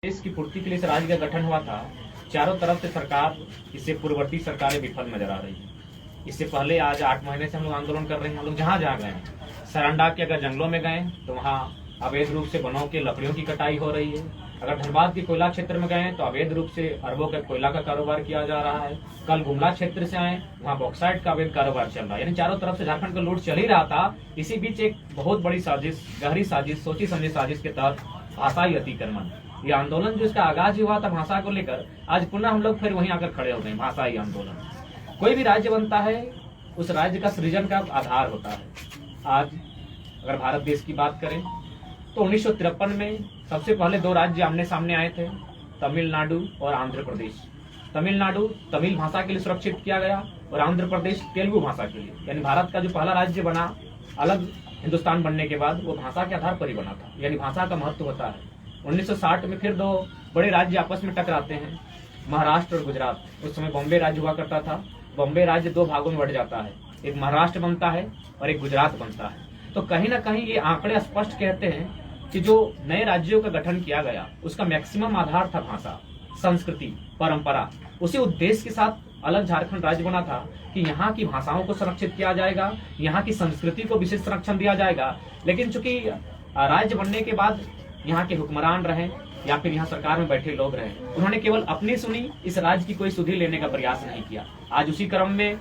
देश की पूर्ति के लिए इस राज्य का गठन हुआ था। चारों तरफ से सरकार, इससे पूर्ववर्ती सरकारें विफल नजर आ रही है। इससे पहले आज 8 महीने से हम लोग आंदोलन कर रहे हैं। हम लोग जहाँ जहाँ गए, सरंडा के अगर जंगलों में गए तो वहाँ अवैध रूप से वनों के लकड़ियों की कटाई हो रही है। अगर धनबाद के कोयला क्षेत्र में गए तो अवैध रूप से अरबों का कोयला का कारोबार किया जा रहा है। कल गुमला क्षेत्र से आए, वहाँ बॉक्साइट का अवैध कारोबार चल रहा है। यानी चारों तरफ से झारखंड का लूट चल ही रहा था। इसी बीच एक बहुत बड़ी साजिश, गहरी साजिश, सोची समझी साजिश के तहत भाषाई अतिक्रमण, ये आंदोलन जो इसका आगाज हुआ था भाषा को लेकर, आज पुनः हम लोग फिर वहीं आकर खड़े हो गए। भाषाई आंदोलन, कोई भी राज्य बनता है उस राज्य का सृजन का आधार होता है। आज अगर भारत देश की बात करें तो 1953 में सबसे पहले 2 राज्य आमने सामने आए थे, तमिलनाडु और आंध्र प्रदेश। तमिलनाडु तमिल भाषा के लिए सुरक्षित किया गया और आंध्र प्रदेश तेलुगु भाषा के लिए। यानी भारत का जो पहला राज्य बना अलग हिंदुस्तान बनने के बाद, वो भाषा के आधार पर ही बना था। यानी भाषा का महत्व होता है। 1960 में फिर 2 बड़े राज्य आपस में टकराते हैं, महाराष्ट्र और गुजरात। उस समय बॉम्बे राज्य हुआ करता था। बॉम्बे राज्य 2 भागों में बढ़ जाता है, एक महाराष्ट्र बनता है और एक गुजरात बनता है। तो कहीं ना कहीं ये आंकड़े स्पष्ट कहते हैं कि जो नए राज्यों का गठन किया गया उसका मैक्सिमम आधार था भाषा, संस्कृति, परंपरा। उसी उद्देश्य के साथ अलग झारखंड राज्य बना था कि यहाँ की भाषाओं को संरक्षित किया जाएगा, यहाँ की संस्कृति को विशेष संरक्षण दिया जाएगा। लेकिन चूंकि राज्य बनने के बाद यहाँ के हुक्मरान रहे या फिर यहाँ सरकार में बैठे लोग रहे, उन्होंने केवल अपनी सुनी, इस राज्य की कोई सुधि लेने का प्रयास नहीं किया। आज उसी क्रम में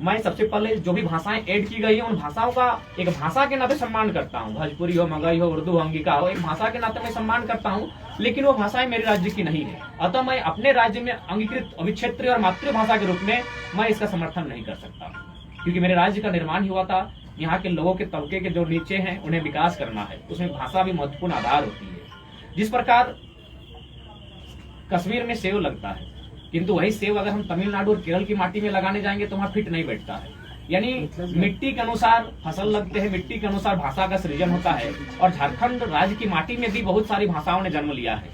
मैं सबसे पहले जो भी भाषाएं ऐड की गई है उन भाषाओं का एक भाषा के नाते सम्मान करता हूँ। भोजपुरी हो, मगही हो, उर्दू हो, अंगिका हो, एक भाषा के नाते मैं सम्मान करता हूँ। लेकिन वो भाषाएं मेरे राज्य की नहीं है, अतः मैं अपने राज्य में अंगीकृत अभिक्षेत्रीय और मातृभाषा के रूप में मैं इसका समर्थन नहीं कर सकता, क्योंकि मेरे राज्य का निर्माण ही हुआ था। यहाँ के लोगों के तबके के जो नीचे हैं उन्हें विकास करना है, उसमें भाषा भी महत्वपूर्ण आधार होती है। जिस प्रकार कश्मीर में सेव लगता है, किंतु वही सेव अगर हम तमिलनाडु और केरल की माटी में लगाने जाएंगे तो वहां फिट नहीं बैठता है। यानी मिट्टी के अनुसार फसल लगते हैं, मिट्टी के अनुसार भाषा का सृजन होता है। और झारखंड राज्य की माटी में भी बहुत सारी भाषाओं ने जन्म लिया है,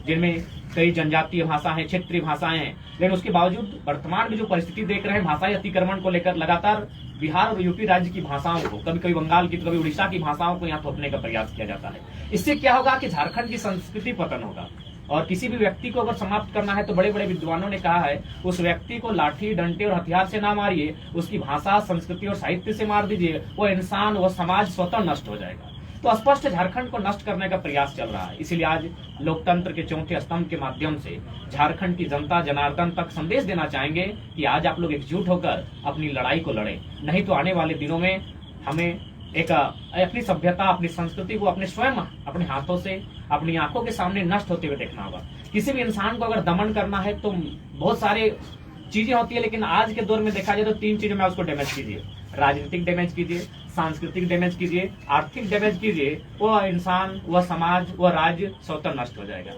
जिनमें कई जनजातीय भाषा है, क्षेत्रीय भाषाएं हैं। लेकिन उसके बावजूद वर्तमान में जो परिस्थिति देख रहे हैं भाषाई अतिक्रमण को लेकर, लगातार बिहार और यूपी राज्य की भाषाओं को, कभी कभी बंगाल की तो कभी उड़ीसा की भाषाओं को यहाँ थोपने का प्रयास किया जाता है। इससे क्या होगा कि झारखंड की संस्कृति पतन होगा। और किसी भी व्यक्ति को अगर समाप्त करना है तो बड़े बड़े विद्वानों ने कहा है, उस व्यक्ति को लाठी, डंडे और हथियार से ना मारिए, उसकी भाषा, संस्कृति और साहित्य से मार दीजिए। वो इंसान, वो समाज स्वतः नष्ट हो जाएगा। तो स्पष्ट झारखंड को नष्ट करने का प्रयास चल रहा है। इसीलिए आज लोकतंत्र के 4थे स्तंभ के माध्यम से झारखंड की जनता जनार्दन तक संदेश देना चाहेंगे कि आज आप लोग एकजुट होकर अपनी लड़ाई को लड़ें। नहीं तो आने वाले दिनों में हमें एक अपनी सभ्यता, अपनी संस्कृति को अपने स्वयं अपने हाथों से, अपनी आंखों के सामने नष्ट होते हुए देखना होगा। किसी भी इंसान को अगर दमन करना है तो बहुत सारे चीजें होती है, लेकिन आज के दौर में देखा जाए तो 3 चीजों में उसको डैमेज कीजिए। राजनीतिक डैमेज कीजिए, सांस्कृतिक डैमेज कीजिए, आर्थिक डैमेज कीजिए, वो इंसान, वह समाज, वह राज्य स्वतः नष्ट हो जाएगा।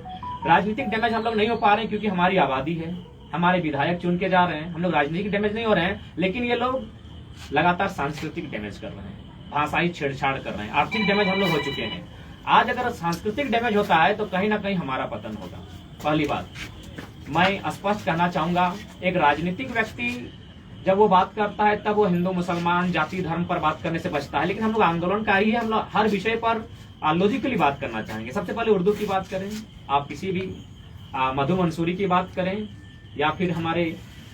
राजनीतिक डैमेज हम लोग नहीं हो पा रहे हैं क्योंकि हमारी आबादी है, हमारे विधायक चुन के जा रहे हैं, हम लोग राजनीतिक डैमेज नहीं हो रहे हैं। लेकिन ये लोग लगातार सांस्कृतिक डैमेज कर रहे हैं, भाषाई छेड़छाड़ कर रहे हैं, आर्थिक डैमेज हम लोग हो चुके हैं। आज अगर सांस्कृतिक डैमेज होता है तो कहीं ना कहीं हमारा पतन होगा। पहली बात मैं स्पष्ट कहना चाहूंगा, एक राजनीतिक व्यक्ति जब वो बात करता है तब वो हिंदू, मुसलमान, जाति, धर्म पर बात करने से बचता है। लेकिन हम लोग आंदोलनकारी है, हम लोग हर विषय पर लॉजिकली बात करना चाहेंगे। सबसे पहले उर्दू की बात करें, आप किसी भी मधु मंसूरी की बात करें या फिर हमारे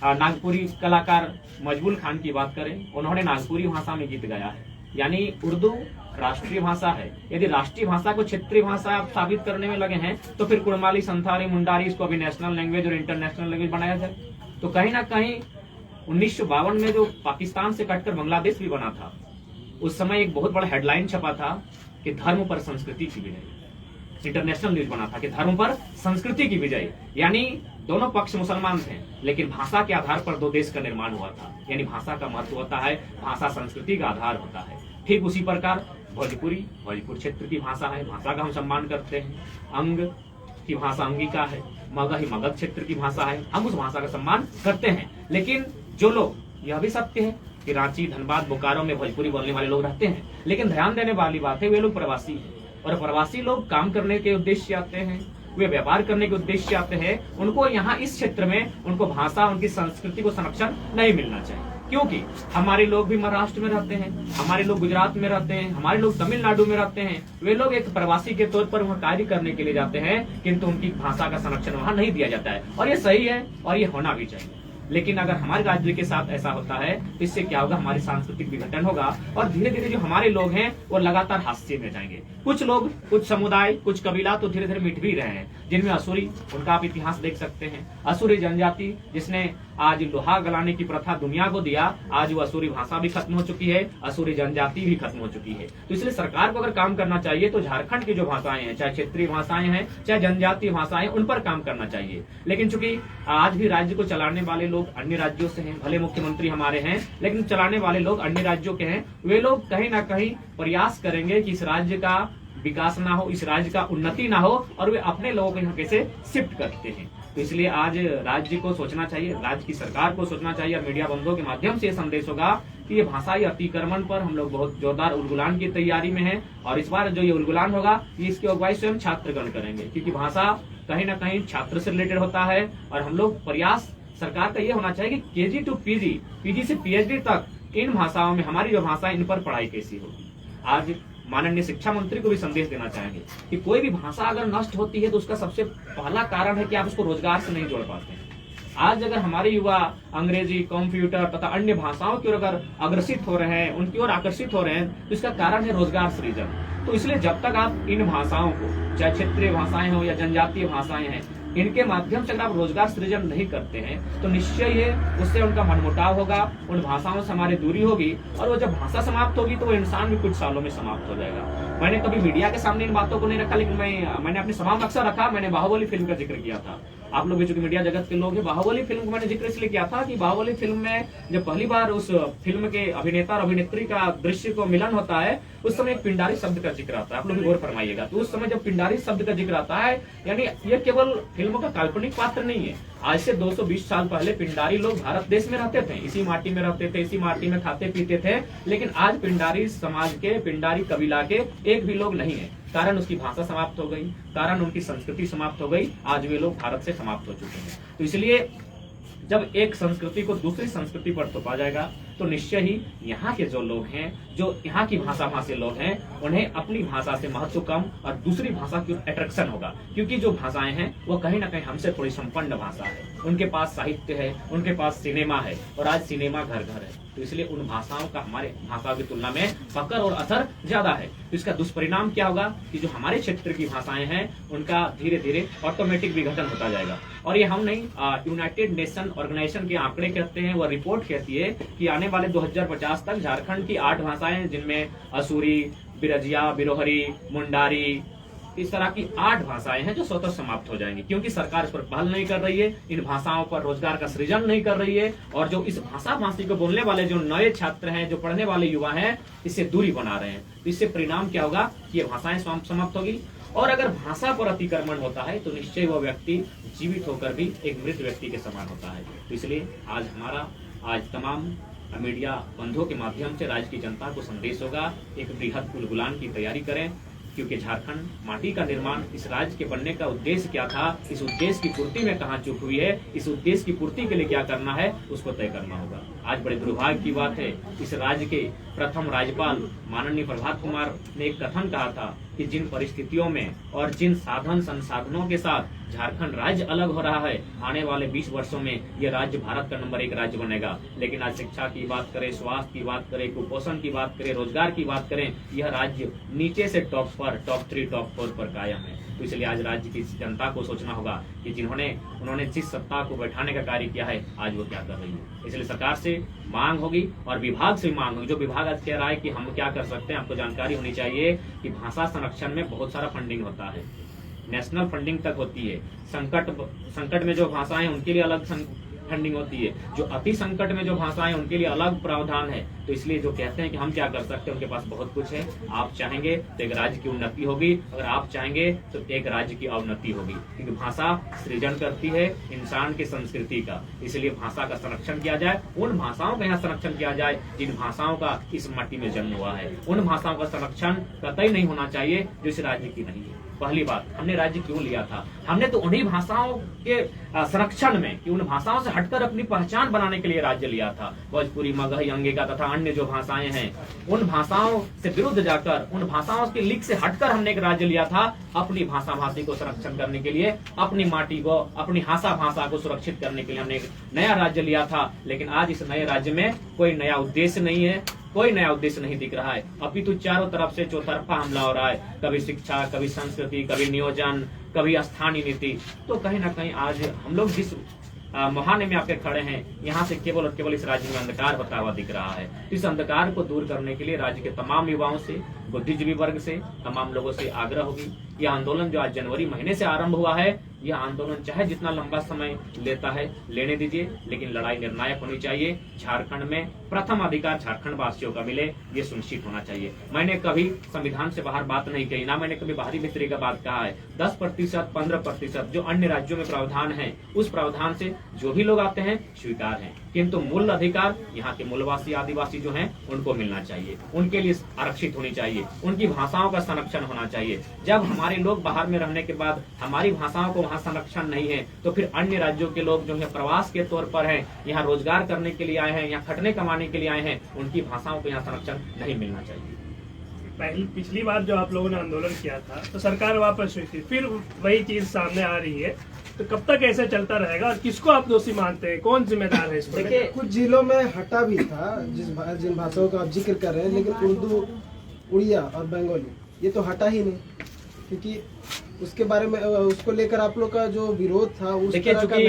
नागपुरी कलाकार मजबूल खान की बात करें, उन्होंने नागपुरी भाषा में गीत गाया है। यानी उर्दू राष्ट्रीय भाषा है। यदि राष्ट्रीय भाषा को क्षेत्रीय भाषा आप साबित करने में लगे हैं तो फिर कुड़माली, संथाली, मुंडारी, इसको अभी नेशनल लैंग्वेज और इंटरनेशनल लैंग्वेज बनाया जाए। तो कहीं ना कहीं 1952 में जो पाकिस्तान से कटकर बांग्लादेश भी बना था, उस समय एक बहुत बड़ा हेडलाइन छपा था कि धर्म पर संस्कृति की विजय। इंटरनेशनल न्यूज बना था कि धर्म पर संस्कृति की विजय। यानी दोनों पक्ष मुसलमान थे, लेकिन भाषा के आधार पर 2 देश का निर्माण हुआ था। यानी भाषा का महत्व होता है, भाषा संस्कृति का आधार होता है। ठीक उसी प्रकार भोजपुर क्षेत्र की भाषा है, भाषा का हम सम्मान करते हैं। अंग की भाषा अंगिका है, मगही मगध क्षेत्र की भाषा है, हम उस भाषा का सम्मान करते हैं। लेकिन जो लोग, यह भी सत्य है कि रांची, धनबाद, बोकारो में भोजपुरी बोलने वाले लोग रहते हैं, लेकिन ध्यान देने वाली बात है वे लोग प्रवासी हैं। और प्रवासी लोग काम करने के उद्देश्य से आते हैं, वे व्यापार करने के उद्देश्य से आते हैं। उनको यहाँ इस क्षेत्र में उनको भाषा, उनकी संस्कृति को संरक्षण नहीं मिलना चाहिए। क्योंकि हमारे लोग भी महाराष्ट्र में रहते हैं, हमारे लोग गुजरात में रहते हैं, हमारे लोग तमिलनाडु में रहते हैं। वे लोग एक प्रवासी के तौर पर वहाँ कार्य करने के लिए जाते हैं, किंतु उनकी भाषा का संरक्षण वहाँ नहीं दिया जाता है, और ये सही है और ये होना भी चाहिए। लेकिन अगर हमारे राज्य के साथ ऐसा होता है तो इससे क्या होगा, हमारी सांस्कृतिक विघटन होगा, और धीरे धीरे जो हमारे लोग हैं वो लगातार हास्य में जाएंगे। कुछ लोग, कुछ समुदाय, कुछ कबीला तो धीरे धीरे मिट भी रहे हैं, जिनमें असुरी, उनका आप इतिहास देख सकते हैं। असुरी जनजाति जिसने आज लोहा गलाने की प्रथा दुनिया को दिया, आज वो असुरी भाषा भी खत्म हो चुकी है, असुरी जनजाति भी खत्म हो चुकी है। तो इसलिए सरकार को अगर काम करना चाहिए तो झारखंड की जो भाषाएं हैं, चाहे क्षेत्रीय भाषाएं हैं, चाहे जनजातीय भाषाएं, उन पर काम करना चाहिए। लेकिन चूंकि आज भी राज्य को चलाने वाले लोग अन्य राज्यों से हैं, भले मुख्यमंत्री हमारे हैं, लेकिन चलाने वाले लोग अन्य राज्यों के हैं, वे लोग कहीं ना कहीं प्रयास करेंगे कि इस राज्य का विकास ना हो, इस राज्य का उन्नति ना हो, और वे अपने लोगों को यहाँ कैसे शिफ्ट करते हैं। तो इसलिए आज राज्य को सोचना चाहिए, राज्य की सरकार को सोचना चाहिए, और मीडिया बंधुओं के माध्यम से ये संदेश होगा कि ये भाषाई अतिक्रमण पर हम लोग बहुत जोरदार उलगुलान की तैयारी में हैं, और इस बार जो ये उलगुलान होगा ये इसकी अगुवाई स्वयं छात्रगण करेंगे, क्योंकि भाषा कहीं ना कहीं छात्र से रिलेटेड होता है। और हम लोग प्रयास सरकार का ये होना चाहिए कि केजी टू पीजी, पीजी से पीएचडी तक इन भाषाओं में, हमारी जो भाषा इन पर पढ़ाई कैसी होगी। आज माननीय शिक्षा मंत्री को भी संदेश देना चाहेंगे कि कोई भी भाषा अगर नष्ट होती है तो उसका सबसे पहला कारण है कि आप उसको रोजगार से नहीं जोड़ पाते हैं। आज अगर हमारे युवा अंग्रेजी, कंप्यूटर तथा अन्य भाषाओं की ओर अगर अग्रसित हो रहे हैं, उनकी ओर आकर्षित हो रहे हैं, तो इसका कारण है रोजगार सृजन। तो इसलिए जब तक आप इन भाषाओं को, चाहे क्षेत्रीय भाषाएं हो या जनजातीय भाषाएं हैं, इनके माध्यम से अगर आप रोजगार सृजन नहीं करते हैं तो निश्चय ही उससे उनका मनमुटाव होगा, उन भाषाओं से हमारी दूरी होगी, और वो जब भाषा समाप्त होगी तो वो इंसान भी कुछ सालों में समाप्त हो जाएगा। मैंने कभी मीडिया के सामने इन बातों को नहीं रखा, लेकिन मैंने अपनी सभा में अक्सर रखा। मैंने बाहुबली फिल्म का जिक्र किया था। आप लोग भी चूंकि मीडिया जगत के लोग हैं, बाहुबली फिल्म को मैंने जिक्र इसलिए किया था कि बाहुबली फिल्म में जब पहली बार उस फिल्म के अभिनेता और अभिनेत्री का दृश्य को मिलन होता है, उस समय एक पिंडारी शब्द का जिक्र आता है। आप लोग भी गौर फरमाइएगा। तो उस समय जब पिंडारी शब्द का जिक्र आता है, यानी ये केवल फिल्मों का काल्पनिक पात्र नहीं है। आज से 220 साल पहले पिंडारी लोग भारत देश में रहते थे, इसी माटी में रहते थे, इसी माटी में खाते पीते थे, लेकिन आज पिंडारी समाज के, पिंडारी कबीला के एक भी लोग नहीं है। कारण उसकी भाषा समाप्त हो गई, कारण उनकी संस्कृति समाप्त हो गई। आज वे लोग भारत से समाप्त हो चुके हैं। तो इसलिए जब एक संस्कृति को दूसरी संस्कृति पर थोपा जाएगा तो निश्चय ही यहाँ के जो लोग हैं, जो यहाँ की भाषा भाषी लोग हैं, उन्हें अपनी भाषा से महत्व कम और दूसरी भाषा की अट्रैक्शन होगा। क्योंकि जो भाषाएं हैं वो कहीं ना कहीं हमसे थोड़ी संपन्न भाषा है, उनके पास साहित्य है, उनके पास सिनेमा है, और आज सिनेमा घर घर है। तो इसलिए उन भाषाओं का हमारे भाषाओं की तुलना में पकड़ और असर ज्यादा है। तो इसका दुष्परिणाम क्या होगा कि जो हमारे क्षेत्र की भाषाएं हैं उनका धीरे धीरे ऑटोमेटिक विघटन होता जाएगा। और ये हम नहीं, यूनाइटेड नेशन ऑर्गेनाइजेशन के आंकड़े कहते हैं, वो रिपोर्ट कहती है कि आने वाले 2050 तक झारखंड की 8 भाषाएं, जिनमें असुरी, बिरजिया, बिरोहरी, मुंडारी, इस तरह की 8 भाषाएं हैं जो स्वतः समाप्त हो जाएंगी, क्योंकि सरकार इस पर पहल नहीं कर रही है, इन भाषाओं पर रोजगार का सृजन नहीं कर रही है, और जो इस भाषा भाषी को बोलने वाले जो नए छात्र हैं, जो पढ़ने वाले युवा हैं, इससे दूरी बना रहे हैं। तो इससे परिणाम क्या होगा कि ये भाषाएं समाप्त होगी। और अगर भाषा पर अतिक्रमण होता है तो निश्चय वो व्यक्ति जीवित होकर भी एक मृत व्यक्ति के समान होता है। तो इसलिए आज तमाम मीडिया बंधुओं के माध्यम से राज्य की जनता को संदेश होगा, एक बृहद उलगुलान की तैयारी करें, क्योंकि झारखंड माटी का निर्माण, इस राज्य के बनने का उद्देश्य क्या था, इस उद्देश्य की पूर्ति में कहाँ चूक हुई है, इस उद्देश्य की पूर्ति के लिए क्या करना है, उसको तय करना होगा। आज बड़े दुर्भाग्य की बात है, इस राज्य के प्रथम राज्यपाल माननीय प्रभात कुमार ने एक कथन कहा था कि जिन परिस्थितियों में और जिन साधन संसाधनों के साथ झारखंड राज्य अलग हो रहा है, आने वाले 20 वर्षों में यह राज्य भारत का नंबर 1 राज्य बनेगा। लेकिन आज शिक्षा की बात करें, स्वास्थ्य की बात करें, कुपोषण की बात करें, रोजगार की बात करें, यह राज्य नीचे से टॉप 3, टॉप 4 पर कायम है। तो इसलिए आज राज्य की जनता को सोचना होगा कि उन्होंने जिस सत्ता को बैठाने का कार्य किया है, आज वो क्या कर रही है। इसलिए सरकार से मांग होगी और विभाग से मांग होगी। जो विभाग आज कह रहा है कि हम क्या कर सकते हैं, आपको जानकारी होनी चाहिए कि भाषा संरक्षण में बहुत सारा फंडिंग होता है, नेशनल फंडिंग तक होती है। संकट में जो भाषाएं उनके लिए अलग फंडिंग होती है, जो अति संकट में जो भाषाएं उनके लिए अलग प्रावधान है। तो इसलिए जो कहते हैं कि हम क्या कर सकते हैं, उनके पास बहुत कुछ है। आप चाहेंगे तो एक राज्य की उन्नति होगी, अगर आप चाहेंगे तो एक राज्य की अवनति होगी, क्योंकि भाषा सृजन करती है इंसान की संस्कृति का। इसलिए भाषा का संरक्षण किया जाए, उन भाषाओं का यहाँ संरक्षण किया जाए जिन भाषाओं का इस मट्टी में जन्म हुआ है। उन भाषाओं का संरक्षण कतई नहीं होना चाहिए जो इस राज्य की नहीं है। पहली बात, हमने राज्य क्यों लिया था? हमने तो उन्हीं भाषाओं के संरक्षण में, कि उन भाषाओं से हटकर अपनी पहचान बनाने के लिए राज्य लिया था। भोजपुरी, मगही, अंगिका तथा अन्य जो भाषाएं हैं, उन भाषाओं से विरुद्ध जाकर, उन भाषाओं के लीक से हटकर हमने एक राज्य लिया था अपनी भाषा भाषी को संरक्षण करने के लिए, अपनी माटी को, अपनी भाषा को सुरक्षित करने के लिए हमने एक नया राज्य लिया था। लेकिन आज इस नए राज्य में कोई नया उद्देश्य नहीं है, कोई नया उद्देश्य नहीं दिख रहा है। अपितु चारों तरफ से चौतरफा हमला हो रहा है, कभी शिक्षा, कभी संस्कृति, कभी नियोजन, कभी स्थानीय नीति। तो कहीं ना कहीं आज हम लोग जिस मुहाने में आकर खड़े हैं, यहाँ से केवल और केवल इस राज्य में अंधकार होता हुआ दिख रहा है। इस अंधकार को दूर करने के लिए राज्य के तमाम युवाओं से, बुद्धिजीवी वर्ग से, तमाम लोगों से आग्रह होगी। यह आंदोलन जो आज जनवरी महीने से आरंभ हुआ है, यह आंदोलन चाहे जितना लंबा समय लेता है लेने दीजिए, लेकिन लड़ाई निर्णायक होनी चाहिए। झारखंड में प्रथम अधिकार झारखंड वासियों का मिले, ये सुनिश्चित होना चाहिए। मैंने कभी संविधान से बाहर बात नहीं कही, ना मैंने कभी बाहरी मित्री का बात कहा है। 10%, 15% जो अन्य राज्यों में प्रावधान है, उस प्रावधान से जो भी लोग आते हैं स्वीकार है, किंतु मूल अधिकार यहाँ के मूलवासी आदिवासी जो हैं उनको मिलना चाहिए, उनके लिए आरक्षित होनी चाहिए, उनकी भाषाओं का संरक्षण होना चाहिए। जब हमारे लोग बाहर में रहने के बाद हमारी भाषाओं को वहाँ संरक्षण नहीं है, तो फिर अन्य राज्यों के लोग जो है प्रवास के तौर पर हैं, यहाँ रोजगार करने के लिए आए हैं, यहाँ खटने कमाने के लिए आए हैं, उनकी भाषाओं को यहाँ संरक्षण नहीं मिलना चाहिए। पिछली बार जो आप लोगों ने आंदोलन किया था तो सरकार वापस हुई थी, फिर वही चीज सामने आ रही है, तो कब तक ऐसे चलता रहेगा और किसको आप दोषी मानते हैं, कौन जिम्मेदार है इसमें? देखिए, कुछ जिलों में हटा भी था जिन भाषाओं का आप जिक्र कर रहे हैं, लेकिन उर्दू, उड़िया और बंगाली ये तो हटा ही नहीं, क्योंकि उसके बारे में, उसको लेकर आप लोग का जो विरोध था उस देखिए, चूंकि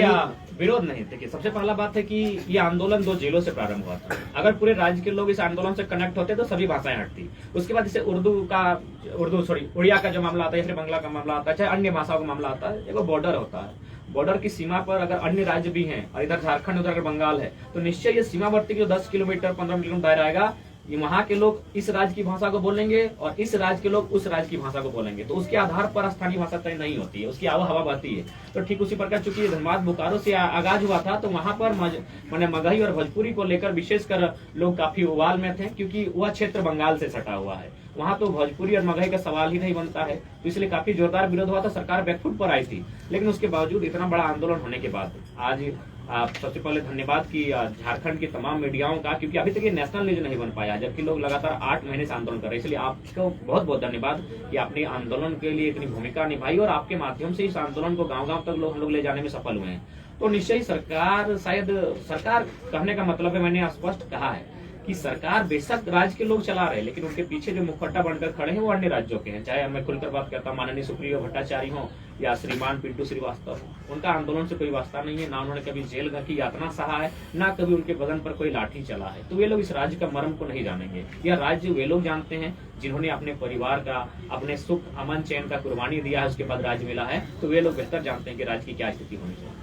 विरोध नहीं, देखिए सबसे पहला बात है कि ये आंदोलन 2 जिलों से प्रारंभ हुआ था। अगर पूरे राज्य के लोग इस आंदोलन से कनेक्ट होते तो सभी भाषाएं हटती। उसके बाद जैसे उड़िया का जो मामला आता है, फिर बंगला का मामला आता है, चाहे अन्य भाषाओं का मामला आता है, एक बॉर्डर होता है। बॉर्डर की सीमा पर अगर अन्य राज्य भी हैं और इधर झारखंड, उधर अगर बंगाल है, तो निश्चय ये सीमावर्ती जो 10 किलोमीटर 15 किलोमीटर दायरा आएगा, ये वहाँ के लोग इस राज्य की भाषा को बोलेंगे और इस राज्य के लोग उस राज्य की भाषा को बोलेंगे। तो उसके आधार पर स्थानीय भाषा तय नहीं होती है, उसकी हवा बहती है। तो ठीक उसी प्रकार चूंकि धनबाद बोकारो से आगाज हुआ था, तो वहाँ पर मैंने मगही और भोजपुरी को लेकर विशेषकर लोग काफी उबाल में थे, क्योंकि वह क्षेत्र बंगाल से सटा हुआ है, वहाँ तो भोजपुरी और मगही का सवाल ही नहीं बनता है। तो इसलिए काफी जोरदार विरोध हुआ था, सरकार बैकफुट पर आई थी। लेकिन उसके बावजूद इतना बड़ा आंदोलन होने के बाद आज सबसे पहले धन्यवाद कि झारखंड की तमाम मीडियाओं का, क्योंकि अभी तक ये नेशनल न्यूज नहीं बन पाया, जबकि लोग लगातार 8 महीने से आंदोलन कर रहे हैं। इसलिए आपको बहुत बहुत धन्यवाद कि आपने आंदोलन के लिए इतनी भूमिका निभाई और आपके माध्यम से इस आंदोलन को गाँव-गाँव तक हम लोग ले जाने में सफल हुए हैं। तो निश्चय सरकार कहने का मतलब है, मैंने स्पष्ट कहा है कि सरकार बेशक राज्य के लोग चला रहे हैं, लेकिन उनके पीछे जो मुखट्टा बनकर खड़े हैं वो अन्य राज्यों के हैं। चाहे मैं खुलकर बात करता हूँ, माननीय सुप्रियो भट्टाचार्य हो या श्रीमान पिंटू श्रीवास्तव हो, उनका आंदोलन से कोई वास्ता नहीं है, ना उन्होंने कभी जेल की यातना सहा है, ना कभी उनके बदन पर कोई लाठी चला है। तो वे लोग इस राज्य का मर्म को नहीं जानेंगे। यह राज्य वे लोग जानते हैं जिन्होंने अपने परिवार का, अपने सुख, अमन, चैन का कुर्बानी दिया है, उसके बाद राज्य मिला है। तो वे लोग बेहतर जानते हैं कि राज्य की क्या स्थिति होनी चाहिए।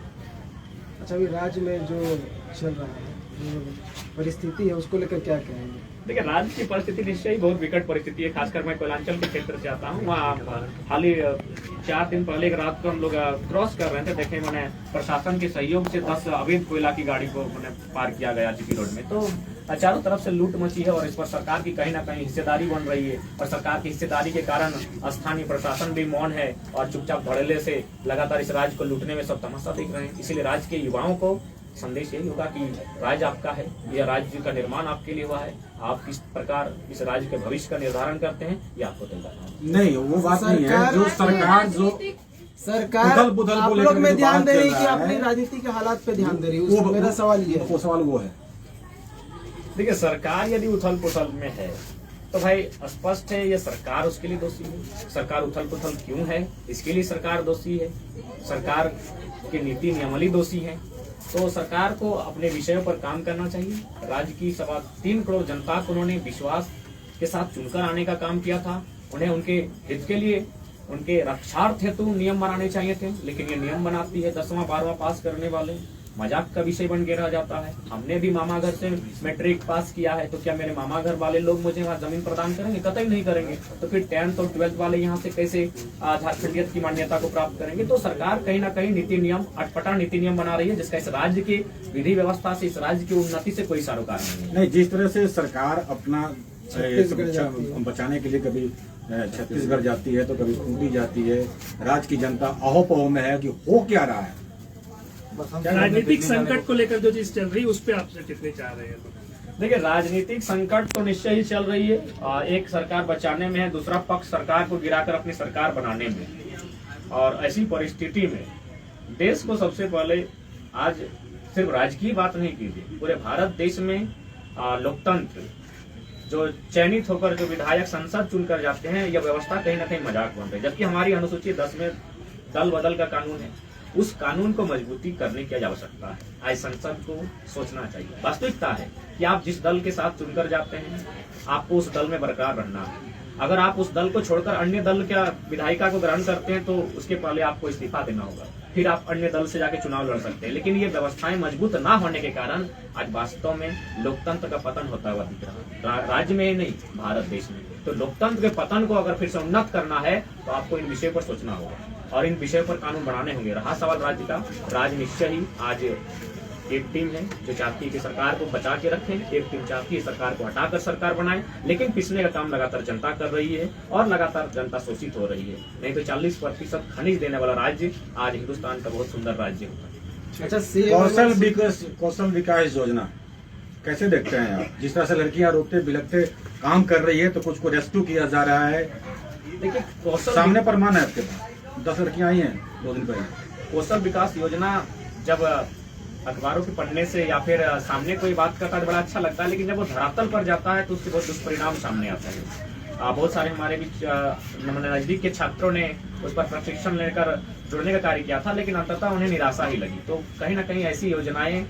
अच्छा, अभी राज्य में जो चल रहा है, जो परिस्थिति है, उसको लेकर क्या कहेंगे? देखिए, राज्य की परिस्थिति निश्चय ही बहुत विकट परिस्थिति है। खासकर मैं कोयलांचल के क्षेत्र से आता हूँ। वहाँ हाल ही 4 दिन पहले एक रात को हम लोग क्रॉस कर रहे थे, देखे मैंने प्रशासन के सहयोग से 10 अवैध कोयला की गाड़ी को मैंने पार किया गया जीपी रोड में। तो चारों तरफ से लूट मची है और इस पर सरकार की कहीं ना कहीं हिस्सेदारी बन रही है, और सरकार की हिस्सेदारी के कारण स्थानीय प्रशासन भी मौन है और चुपचाप धड़ल्ले से लगातार इस राज्य को लूटने में सब तमाशा देख रहे हैं। इसीलिए राज्य के युवाओं को संदेश यही होगा कि राज्य आपका है, यह राज्य का निर्माण आपके लिए हुआ है, आप किस प्रकार इस राज्य के भविष्य का निर्धारण करते हैं ये आपको तय करना है। नहीं, वो बात नहीं है। जो सरकार आप लोग में ध्यान दे रही है कि अपनी राजनीति के हालात पे ध्यान दे रही है, मेरा सवाल ये है। वो सवाल वो है, देखिए, सरकार यदि उथल पुथल में है तो भाई स्पष्ट है ये सरकार उसके लिए दोषी है। सरकार उथल पुथल क्यों है, इसके लिए सरकार दोषी है। सरकार के नीति नियमावली दोषी है। तो सरकार को अपने विषयों पर काम करना चाहिए। राज्य की 3.25 करोड़ जनता को उन्होंने विश्वास के साथ चुनकर आने का काम किया था। उन्हें उनके हित के लिए, उनके रक्षार्थ हेतु नियम बनाने चाहिए थे, लेकिन ये नियम बनाती है 10वां 12वां पास करने वाले मजाक का विषय बन के रह जाता है। हमने भी मामा घर से मैट्रिक पास किया है, तो क्या मेरे मामा घर वाले लोग मुझे वहाँ जमीन प्रदान करेंगे? कतई नहीं करेंगे। तो फिर 10th और 12th वाले यहाँ से कैसे झारखंडियत की मान्यता को प्राप्त करेंगे? तो सरकार कहीं ना कहीं नीति नियम, अटपटा नीति नियम बना रही है, जिसका इस राज्य की विधि व्यवस्था से, इस राज्य की उन्नति से कोई सरोकार नहीं है। नहीं, जिस तरह से सरकार अपना बचाने के लिए कभी छत्तीसगढ़ जाती है तो कभी खूंटी जाती है। राज्य की जनता अहोपहो में है कि हो क्या रहा है। राजनीतिक संकट को लेकर जो चीज चल रही है उस पर आपसे टिप्पणी चाह रहे हैं? देखिए, राजनीतिक संकट तो निश्चय ही चल रही है। एक सरकार बचाने में है, दूसरा पक्ष सरकार को गिराकर अपनी सरकार बनाने में। और ऐसी परिस्थिति में देश को सबसे पहले आज सिर्फ राज्य की बात नहीं कीजिए, पूरे भारत देश में लोकतंत्र जो चयनित होकर जो विधायक संसद चुनकर जाते हैं, यह व्यवस्था कहीं ना कहीं मजाक बन रही है। जबकि हमारी अनुसूची 10 में दल बदल का कानून है, उस कानून को मजबूती करने की आवश्यकता है। आज संसद को सोचना चाहिए। वास्तविकता है कि आप जिस दल के साथ चुनकर जाते हैं, आपको उस दल में बरकरार रहना है। अगर आप उस दल को छोड़कर अन्य दल के विधायिका को ग्रहण करते हैं तो उसके पहले आपको इस्तीफा देना होगा, फिर आप अन्य दल से जाके चुनाव लड़ सकते हैं। लेकिन ये व्यवस्थाएं मजबूत ना होने के कारण आज वास्तव में लोकतंत्र का पतन होता हुआ दिख रहा है, राज्य में नहीं, भारत देश में। तो लोकतंत्र के पतन को अगर फिर से उन्नत करना है तो आपको इन विषयों पर सोचना होगा और इन विषयों पर कानून बनाने होंगे। रहा सवाल राज्य का, राज्य निश्चय ही आज एक टीम है जो चाहती है कि सरकार को बचा के रखें, एक टीम चाहती है सरकार को हटाकर सरकार बनाए। लेकिन पिछले का काम लगातार जनता कर रही है और लगातार जनता शोषित हो रही है। नहीं तो 40% खनिज देने वाला राज्य आज हिंदुस्तान का बहुत सुंदर राज्य होता है। अच्छा, कौशल विकास योजना कैसे देखते हैं आप? जिस तरह से लड़कियां रोते बिलखते काम कर रही है तो कुछ को रेस्क्यू किया जा रहा है। देखिए, कौशल सामने प्रमाण है आपके पास, 10 लड़कियां आई हैं 2 दिन पहले। कौशल विकास योजना जब अखबारों के पढ़ने से या फिर सामने कोई बात करता है बड़ा अच्छा लगता है, लेकिन जब वो धरातल पर जाता है तो उसके बहुत दुष्परिणाम सामने आता है। बहुत सारे हमारे बीच नजदीक के छात्रों ने उस पर प्रशिक्षण लेकर जुड़ने का कार्य किया था, लेकिन अंततः उन्हें निराशा ही लगी। तो कहीं ना कहीं ऐसी योजनाएं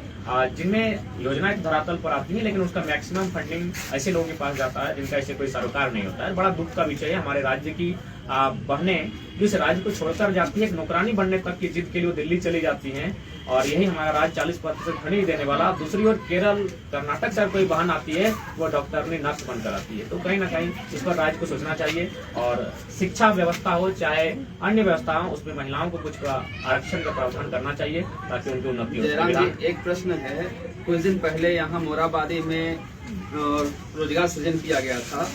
जिनमें योजनाएं धरातल पर आती हैं लेकिन उसका मैक्सिमम फंडिंग ऐसे लोगों के पास जाता है जिनका ऐसे कोई सरोकार नहीं होता है। बड़ा दुख का विषय है। हमारे राज्य की बहनें जो इस राज्य को छोड़कर जाती है, एक नौकरानी बनने तक की जिद के लिए दिल्ली चली जाती हैं और यही हमारा राज्य 40% खनिज देने वाला। दूसरी ओर केरल, कर्नाटक से कोई बहन आती है वो डॉक्टरनी नर्स बनकर आती है। तो कहीं ना कहीं इस पर राज्य को सोचना चाहिए और शिक्षा व्यवस्था हो चाहे अन्य व्यवस्था हो, उसमें महिलाओं को कुछ आरक्षण का प्रावधान करना चाहिए ताकि उनकी उन्नति हो। जयराम जी, एक प्रश्न है। कुछ दिन पहले यहाँ मोराबादी में रोजगार सृजन किया गया था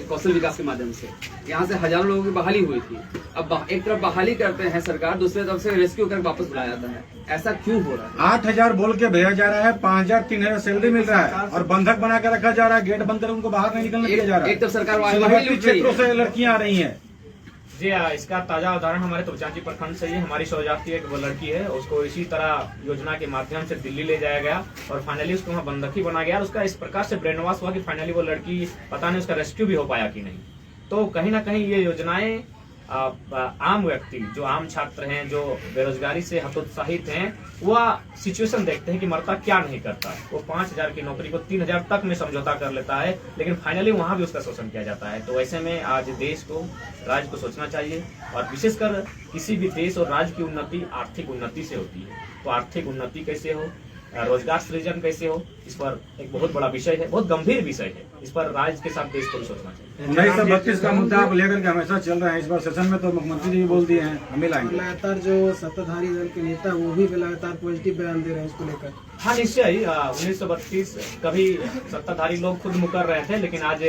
कौशल विकास के माध्यम से। यहाँ से हजारों लोगों की बहाली हुई थी। अब एक तरफ बहाली करते हैं सरकार, दूसरी तरफ से रेस्क्यू कर वापस बुलाया जाता है। ऐसा क्यों हो रहा है? 8,000 बोल के भेजा जा रहा है, 5,000 3,000 सैलरी मिल रहा है और बंधक बना के रखा जा रहा है। गेट बंद कर उनको बाहर नहीं निकलने दिया जा रहा है। एक तरफ सरकार क्षेत्रों से लड़कियां आ रही हैं। जी, इसका ताजा उदाहरण हमारे तुर्चाची प्रखंड से ही। हमारी शौजाती एक वो लड़की है, उसको इसी तरह योजना के माध्यम से दिल्ली ले जाया गया और फाइनली उसको वहाँ बंधकी बना गया और उसका इस प्रकार से ब्रेन वॉश हुआ कि फाइनली वो लड़की पता नहीं उसका रेस्क्यू भी हो पाया कि नहीं। तो कहीं ना कहीं ये योजनाएं आम व्यक्ति जो आम छात्र हैं, जो बेरोजगारी से हतोत्साहित हैं, वह सिचुएशन देखते हैं कि मरता क्या नहीं करता है। वो 5,000 की नौकरी को 3,000 तक में समझौता कर लेता है, लेकिन फाइनली वहां भी उसका शोषण किया जाता है। तो ऐसे में आज देश को, राज्य को सोचना चाहिए और विशेषकर किसी भी देश और राज्य की उन्नति आर्थिक उन्नति से होती है। तो आर्थिक उन्नति कैसे हो, रोजगार सृजन कैसे हो, इस पर एक बहुत बड़ा विषय है, बहुत गंभीर विषय है। इस पर राज्य के साथ देश को भी सोचना चाहिए। 1932 का मुद्दा आप लेकर के हमेशा चल रहे हैं। इस बार सेशन में तो मुख्यमंत्री जी भी बोल दिए हैं हमें लाएंगे। लगातार जो सत्ताधारी दल के नेता वो भी लगातार पॉजिटिव बयान दे रहे हैं इसको लेकर। हाँ, निश्चय ही 1932 कभी सत्ताधारी लोग खुद मुकर रहे थे, लेकिन आज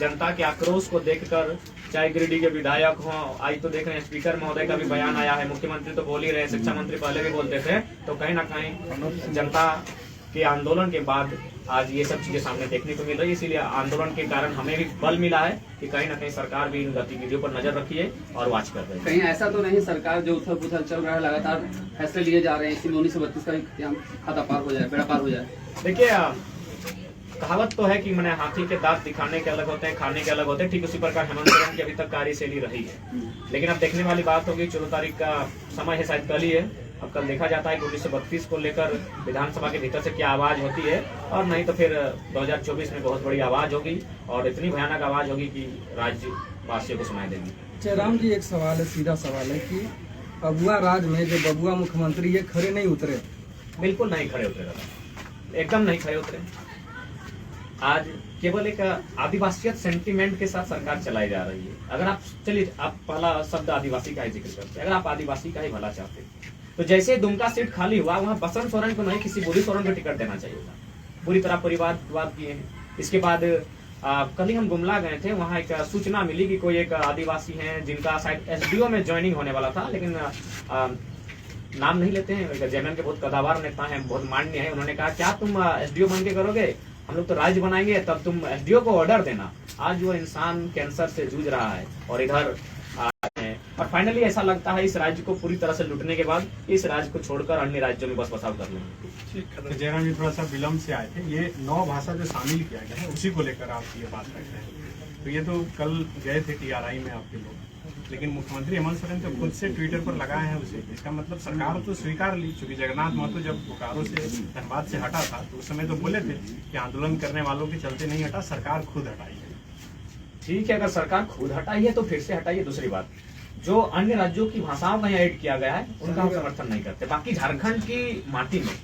जनता के आक्रोश को देखकर, चाहे गिरिडीह के विधायक हों, आज तो देख रहे हैं स्पीकर महोदय का भी बयान आया है, मुख्यमंत्री तो बोल ही रहे, शिक्षा मंत्री पहले भी बोलते थे। तो कहीं ना कहीं जनता के आंदोलन के बाद आज ये सब चीजें सामने देखने को मिल रही है। इसीलिए आंदोलन के कारण हमें भी बल मिला है कि कहीं ना कहीं सरकार भी इन गतिविधियों पर नजर रखी है और वॉच कर रही है। कहीं ऐसा तो नहीं सरकार जो उथल पुथल चल रहा है, लगातार फैसले लिए जा रहे हैं, इसी में 1932 का खाता पार हो जाए, बेड़ा पार हो जाए? देखिए, कहावत तो है कि मैंने हाथी के दांत दिखाने के अलग होते हैं, खाने के अलग होते हैं। ठीक उसी प्रकार हेमंत सोरेन की अभी तक कार्यशैली रही है। लेकिन अब देखने वाली बात होगी, 14 तारीख का समय है, शायद कल ही है। अब कल देखा जाता है कि 1932 को लेकर विधानसभा के भीतर से क्या आवाज होती है, और नहीं तो फिर 2024 में बहुत बड़ी आवाज होगी और इतनी भयानक आवाज होगी कि राज्यवासियों को सुनाई देगी। जयराम जी, एक सवाल है, सीधा सवाल है कि बबुआ राज में जो बबुआ मुख्यमंत्री ये खड़े नहीं उतरे? बिल्कुल नहीं खड़े उतरे, एकदम नहीं खड़े उतरे। आज केवल एक आदिवासियत सेंटीमेंट के साथ सरकार चलाई जा रही है। अगर आप चलिए, आप पहला शब्द आदिवासी का ही जिक्र करते हैं। अगर आप आदिवासी का ही भला चाहते हैं तो जैसे दुमका सीट खाली हुआ, वहाँ बसंत सोरेन को नहीं किसी बुरी सोरेन को टिकट देना चाहिए था। पूरी तरह परिवारवाद किए हैं। इसके बाद कल ही हम गुमला गए थे, वहाँ एक सूचना मिली कि कोई एक आदिवासी हैं जिनका शायद एसडीओ में ज्वाइनिंग होने वाला था, लेकिन नाम नहीं लेते हैं, जेएमएम के बहुत कदावर नेता हैं, बहुत मान्य है। उन्होंने कहा क्या तुम एसडीओ बन के करोगे, हम लोग तो राज्य बनाएंगे तब तुम एसडीओ को ऑर्डर देना। आज वो इंसान कैंसर से जूझ रहा है और इधर और फाइनली ऐसा लगता है इस राज्य को पूरी तरह से लूटने के बाद इस राज्य को छोड़कर अन्य राज्यों में बस बसाव कर लेंगे। जयराम जी थोड़ा सा विलम्ब से आए थे, ये 9 भाषा जो शामिल किया गया है उसी को लेकर आप ये बात करते हैं। तो ये तो कल गए थे टीआरआई में आपके लोग, लेकिन मुख्यमंत्री हेमंत सोरेन तो खुद से ट्विटर पर लगाए हैं उसे। इसका मतलब सरकार तो स्वीकार ली, चूंकि जगन्नाथ महतो जब बोकारो से धनबाद से हटा था तो उस समय तो बोले थे कि आंदोलन करने वालों के चलते नहीं हटा, सरकार खुद हटाई है। ठीक है, अगर सरकार खुद हटाई है तो फिर से हटाइए। दूसरी बात, जो अन्य राज्यों की भाषाओं का यहाँ ऐड किया गया है उनका हम समर्थन नहीं करते। बाकी झारखंड की माटी में,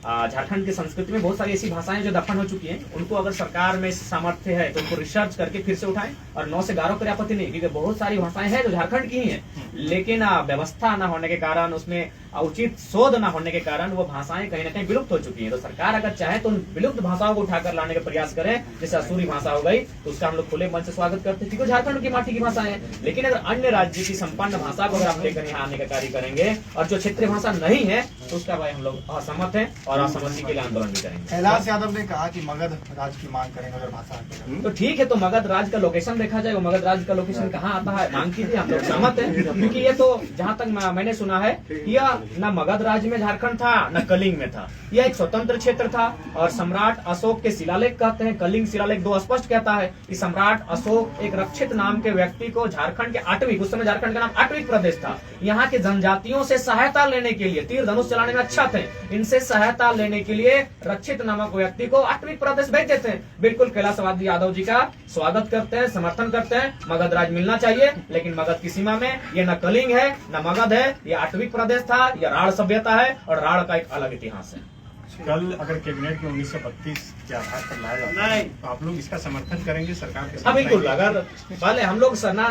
झारखंड की संस्कृति में बहुत सारी ऐसी भाषाएं जो दफन हो चुकी हैं, उनको अगर सरकार में सामर्थ्य है तो उनको रिसर्च करके फिर से उठाएं। और 9 से 11 कोई आपत्ति नहीं, क्योंकि बहुत सारी भाषाएं हैं जो झारखंड की ही हैं, लेकिन व्यवस्था न होने के कारण, उसमें उचित शोध न होने के कारण वो भाषाएं कहीं ना कहीं विलुप्त हो चुकी हैं। तो सरकार अगर चाहे तो उन विलुप्त भाषाओं को उठाकर लाने का प्रयास करें, जैसे असुरी भाषा हो गई तो उसका हम लोग खुले मन से स्वागत करते हैं, क्योंकि झारखंड की माटी की भाषा है। लेकिन अगर अन्य राज्य की संपन्न भाषा को अगर आप लेकर यहाँ आने का कार्य करेंगे और जो क्षेत्रीय भाषा नहीं है तो उसका भाई हम लोग असहमत है और असहमति के लिए आंदोलन भी करेंगे। कैलाश यादव ने कहा कि मगध राज की मांग करेंगे अगर भाषा हटेगा। तो ठीक है, तो मगध राज का लोकेशन देखा जाए, वो मगध राज का लोकेशन कहाँ आता है, मांग कीजिए, हम लोग सहमत हैं। क्योंकि ये तो जहाँ तक मैंने सुना है, यह न मगध राज्य में झारखंड था न कलिंग में था, यह एक स्वतंत्र क्षेत्र था। और सम्राट अशोक के शिलालेख कहते हैं, कलिंग शिलालेख 2 स्पष्ट कहता है कि सम्राट अशोक एक रक्षित नाम के व्यक्ति को झारखंड के 8वीं, उस समय झारखंड का नाम 8वीं प्रदेश था, यहाँ के जनजातियों से सहायता लेने के लिए, तीर धनुष चलाने में अच्छा थे, इनसे सहायता लेने के लिए रक्षित नामक व्यक्ति को 8वीं प्रदेश भेज देते हैं। बिल्कुल कैलाशवादी यादव जी का स्वागत करते हैं, समर्थन करते हैं, मगध राज मिलना चाहिए, लेकिन मगध की सीमा में ये न कलिंग है न मगध है, ये 8वीं प्रदेश था, ये राढ़ सभ्यता है और राढ़ का एक अलग इतिहास है। कल अगर कैबिनेट में 1932 के आधार पर लाया जाता है तो आप लोग इसका समर्थन करेंगे सरकार के साथ? हाँ बिल्कुल, अगर पहले हम लोग ना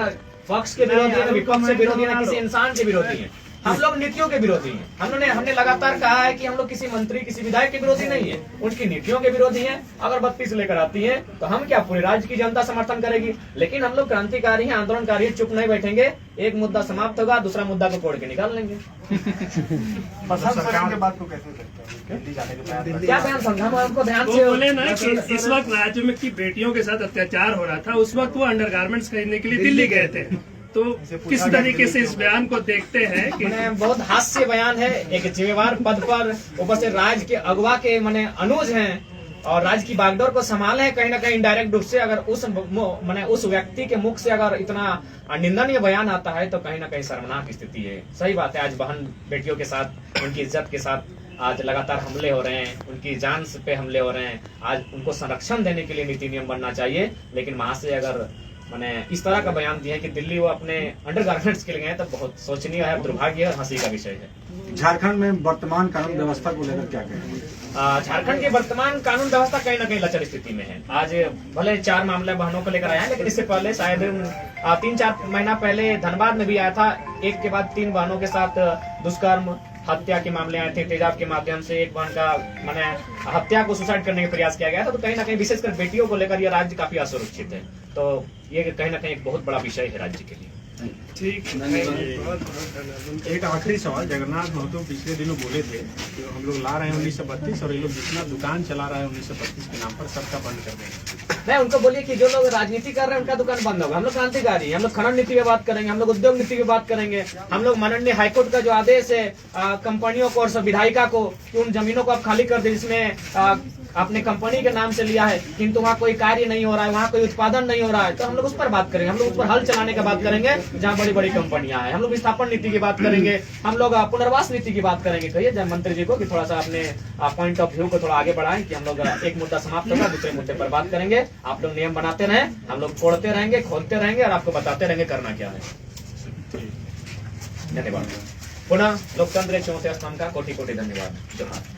पक्ष के विरोधी है, विपक्ष के विरोधी है, किसी इंसान के विरोधी है, हम लोग नीतियों के विरोधी हैं। हमने लगातार कहा है कि हम लोग किसी मंत्री किसी विधायक के विरोधी नहीं है, उनकी नीतियों के विरोधी हैं। अगर 32 लेकर आती है तो हम क्या, पूरे राज्य की जनता समर्थन करेगी। लेकिन हम लोग क्रांतिकारी हैं, आंदोलनकारी हैं, चुप नहीं बैठेंगे। एक मुद्दा समाप्त होगा, दूसरा मुद्दा को तोड़ के निकाल लेंगे। सरकार के बात को कैसे देखते हैं? दिल्ली जाने के बाद क्या बयान समझा, हमको ध्यान वो से बोले ना कि इस वक्त राज्य में की बेटियों के साथ अत्याचार हो रहा था, उस वक्त वो अंडरगारमेंट्स खरीदने के लिए दिल्ली गए थे। तो किस तरीके से इस बयान को देखते हैं कि बहुत हास्य बयान है। एक जिम्मेवार पद पर, ऊपर से राज्य के अगवा के अनुज हैं और राज्य की बागडोर को संभाले हैं, कहीं ना कहीं इनडायरेक्ट रूप से। अगर उस व्यक्ति के मुख से अगर इतना निंदनीय बयान आता है तो कहीं ना कहीं शर्मनाक स्थिति है। सही बात है, आज बहन बेटियों के साथ, उनकी इज्जत के साथ आज लगातार हमले हो रहे हैं, उनकी जान पे हमले हो रहे हैं। आज उनको संरक्षण देने के लिए नीति नियम बनना चाहिए, लेकिन वहां से अगर इस तरह का बयान दिया है कि दिल्ली वो अपने अंडरगारमेंट्स के लिए गए, तो बहुत सोचनीय है, दुर्भाग्य और हंसी का विषय है। झारखंड में वर्तमान कानून व्यवस्था को लेकर क्या कहेंगे? झारखंड की वर्तमान कानून व्यवस्था कहीं ना कहीं लचर स्थिति में है। आज भले 4 मामले बहनों को लेकर आए हैं, लेकिन इससे पहले शायद 3-4 महीना पहले धनबाद में भी आया था, एक के बाद 3 बहनों के साथ दुष्कर्म हत्या के मामले आए थे। तेजाब के माध्यम से एक बहन का हत्या को सुसाइड करने का प्रयास किया गया था। तो कहीं ना कहीं विशेषकर बेटियों को लेकर यह राज्य काफी असुरक्षित है। तो ये कहीं ना कहीं एक बहुत बड़ा विषय है राज्य के लिए। ठीक एक आखिरी सवाल, जगन्नाथ महतो पिछले दिनों बोले थे कि हम लोग ला रहे हैं 1932 और ये लोग जितना दुकान चला रहा है 1932 के नाम पर सबका बंद कर देंगे। नहीं, उनको बोलिए कि जो लोग राजनीति कर रहे हैं उनका दुकान बंद होगा। हम लोग क्रांतिकारी हैं, हम लोग खनन नीति पे बात करेंगे, हम लोग उद्योग नीति पे बात करेंगे। हम लोग माननीय हाईकोर्ट का जो आदेश है कंपनियों को और विधायिका को कि उन जमीनों को आप खाली कर दे जिसमें आपने कंपनी के नाम से लिया है, किंतु वहाँ कोई कार्य नहीं हो रहा है, वहाँ कोई उत्पादन नहीं हो रहा है, तो हम लोग उस पर बात करेंगे। हम लोग उस पर हल चलाने की बात करेंगे जहाँ बड़ी बड़ी कंपनियां हैं। हम लोग विस्थापन नीति की बात करेंगे, हम लोग पुनर्वास नीति की बात करेंगे। कहिए मंत्री जी को कि थोड़ा सा अपने पॉइंट ऑफ व्यू को थोड़ा आगे बढ़ाएं कि हम लोग एक मुद्दा समाप्त होगा, दूसरे मुद्दे पर बात करेंगे। आप लोग नियम बनाते रहें, हम लोग तोड़ते रहेंगे, खोलते रहेंगे और आपको बताते रहेंगे करना क्या है। धन्यवाद। पुनः लोकतंत्र 4थे स्तंभ का कोटि कोटि धन्यवाद। जोहार।